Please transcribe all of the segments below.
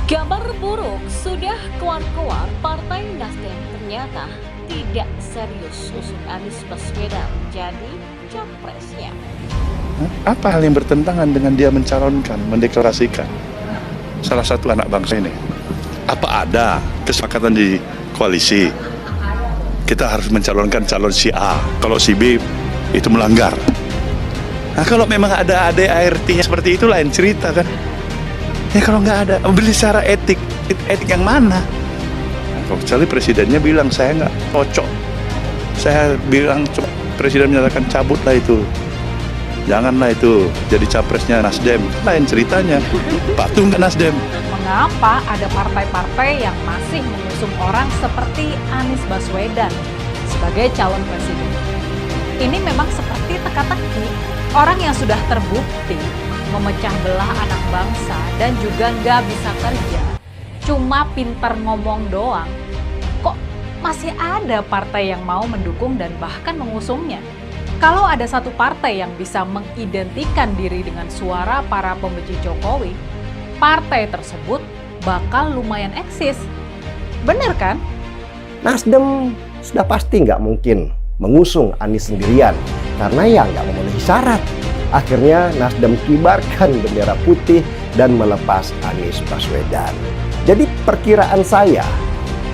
Kabar buruk sudah keluar-keluar, Partai Nasdem ternyata tidak serius usung Anies Baswedan jadi capresnya. Apa hal yang bertentangan dengan dia mencalonkan, mendeklarasikan salah satu anak bangsa ini? Apa ada kesepakatan di koalisi? Kita harus mencalonkan calon si A, kalau si B itu melanggar. Nah, kalau memang ada ADART-nya seperti itu lain cerita kan? Ya kalau nggak ada, beli secara etik yang mana? Nah, kecuali presidennya bilang saya nggak cocok. Saya bilang presiden menyatakan cabutlah itu. Janganlah itu jadi capresnya Nasdem. Lain ceritanya. Patuh nggak Nasdem? Mengapa ada partai-partai yang masih mengusung orang seperti Anies Baswedan sebagai calon presiden? Ini memang seperti teka-teki. Orang yang sudah terbukti memecah belah anak bangsa dan juga nggak bisa kerja, cuma pinter ngomong doang. Kok masih ada partai yang mau mendukung dan bahkan mengusungnya? Kalau ada satu partai yang bisa mengidentikan diri dengan suara para pembenci Jokowi, partai tersebut bakal lumayan eksis. Bener kan? Nasdem sudah pasti nggak mungkin mengusung Anies sendirian karena ya nggak memenuhi syarat. Akhirnya Nasdem kibarkan bendera putih dan melepas Anies Baswedan. Jadi perkiraan saya,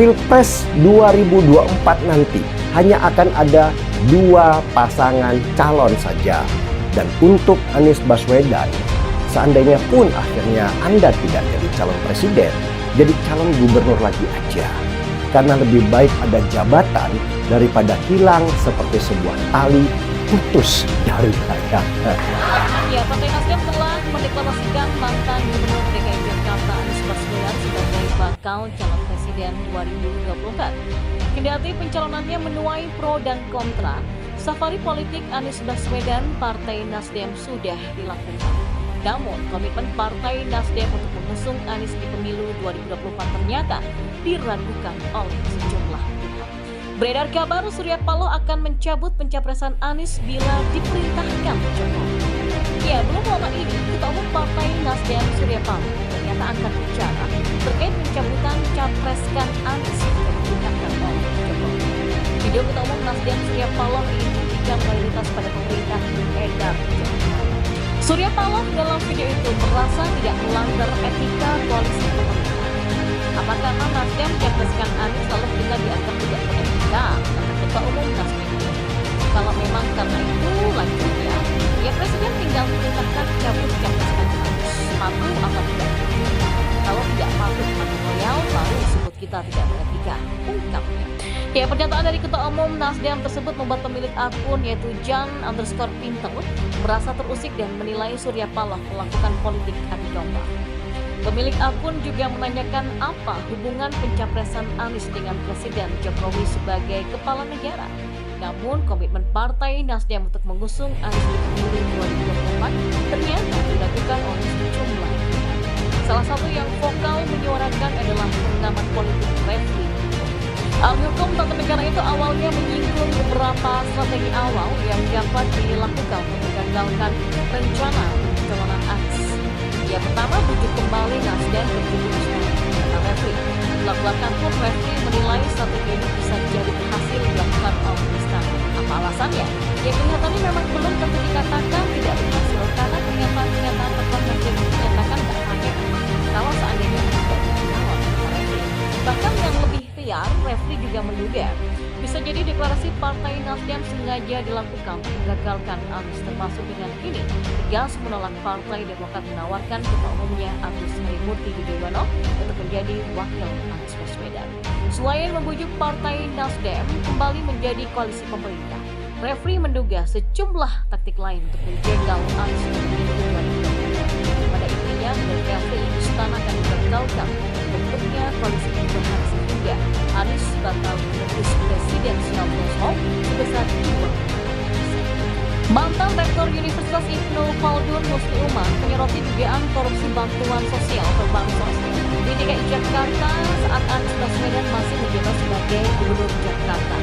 Pilpres 2024 nanti hanya akan ada 2 pasangan calon saja. Dan untuk Anies Baswedan, seandainya pun akhirnya Anda tidak jadi calon presiden, jadi calon gubernur lagi aja. Karena lebih baik ada jabatan daripada hilang seperti sebuah tali putus dari leher. Ya, Partai Nasdem telah mendeklarasikan mantan Gubernur DKI Jakarta Anies Baswedan sebagai bakal calon presiden 2024. Kendati pencalonannya menuai pro dan kontra, safari politik Anies Baswedan Partai Nasdem sudah dilakukan. Namun, komitmen Partai Nasdem untuk mengusung Anies di pemilu 2024 ternyata diragukan oleh sejumlah pihak. Beredar kabar Surya Paloh akan mencabut pencapresan Anies bila diperintahkan Jokowi. Ya, belum lama ini, Ketua Umum Partai Nasdem Surya Paloh ternyata angkat bicara terkait pencabutan capreskan Anies yang diperintahkan oleh Jokowi. Video Ketua Umum Nasdem Surya Paloh ini diberikan mayoritas pada pemerintah beredar di Jakarta. Surya Paloh dalam video itu merasa tidak melanggar etika koalisi pemerintah. Apa karena Nasdem mencapreskan Anies lalu kita dianggap tidak beretika, kata Ketua Umum Nasdem. Kalau memang karena itu lanjutnya, ya Presiden tinggal perintahkan cabut capreskan Anies. Patuh atau tidak? Kalau tidak patuh atau loyal, baru disebut kita tidak beretika, ungkapnya. Ya, pernyataan dari Ketua Umum Nasdem tersebut membuat pemilik akun yaitu Jan_Pinter merasa terusik dan menilai Surya Paloh melakukan politik adu domba. Pemilik akun juga menanyakan apa hubungan pencapresan Anies dengan Presiden Jokowi sebagai kepala negara. Namun komitmen Partai Nasdem untuk mengusung Anies di pemilu 2024 ternyata diragukan oleh sejumlah pihak. Salah satu yang vokal menyuarakan adalah pengamat politik Refli. Ahli hukum tata negara itu awalnya menyinggung beberapa strategi awal yang dapat dilakukan untuk menggagalkan rencana pencalonan Anies. Yang pertama, bujuk kembali Nasdem ke kubu istana, kata Refli. Belak-belakan pun Refli menilai strategi ini bisa jadi berhasil dilakukan oleh istana. Apa alasannya? Ya kelihatannya memang belum tentu dikatakan tidak berhasil karena pernyataan-pernyataan tokoh Nasdem menyatakan tidak pakai kalau seandainya tidak dikawal, kata Refli. Bahkan yang lebih liar, Refli juga menduga bisa jadi deklarasi Partai Nasdem sengaja dilakukan untuk menggagalkan Anies, termasuk dengan ini tegas menolak Partai Demokrat menawarkan Ketua Umumnya Agus Harimurti Yudhoyono untuk menjadi wakil Anies Baswedan. Selain membujuk Partai Nasdem kembali menjadi koalisi pemerintah, Refli menduga sejumlah taktik lain untuk menjegal Anies di pemilu 2024. Pada intinya, menurut Refli, istana akan menggagalkan bentuknya koalisi perubahan sehingga Anies bakal menembus presidensial threshold sebesar 2%. Mantan Rektor Universitas Ibnu Khaldun Musni Umar menyoroti dugaan korupsi bantuan sosial atau bansos di DKI Jakarta saat Anies Baswedan masih menjabat sebagai Gubernur Jakarta.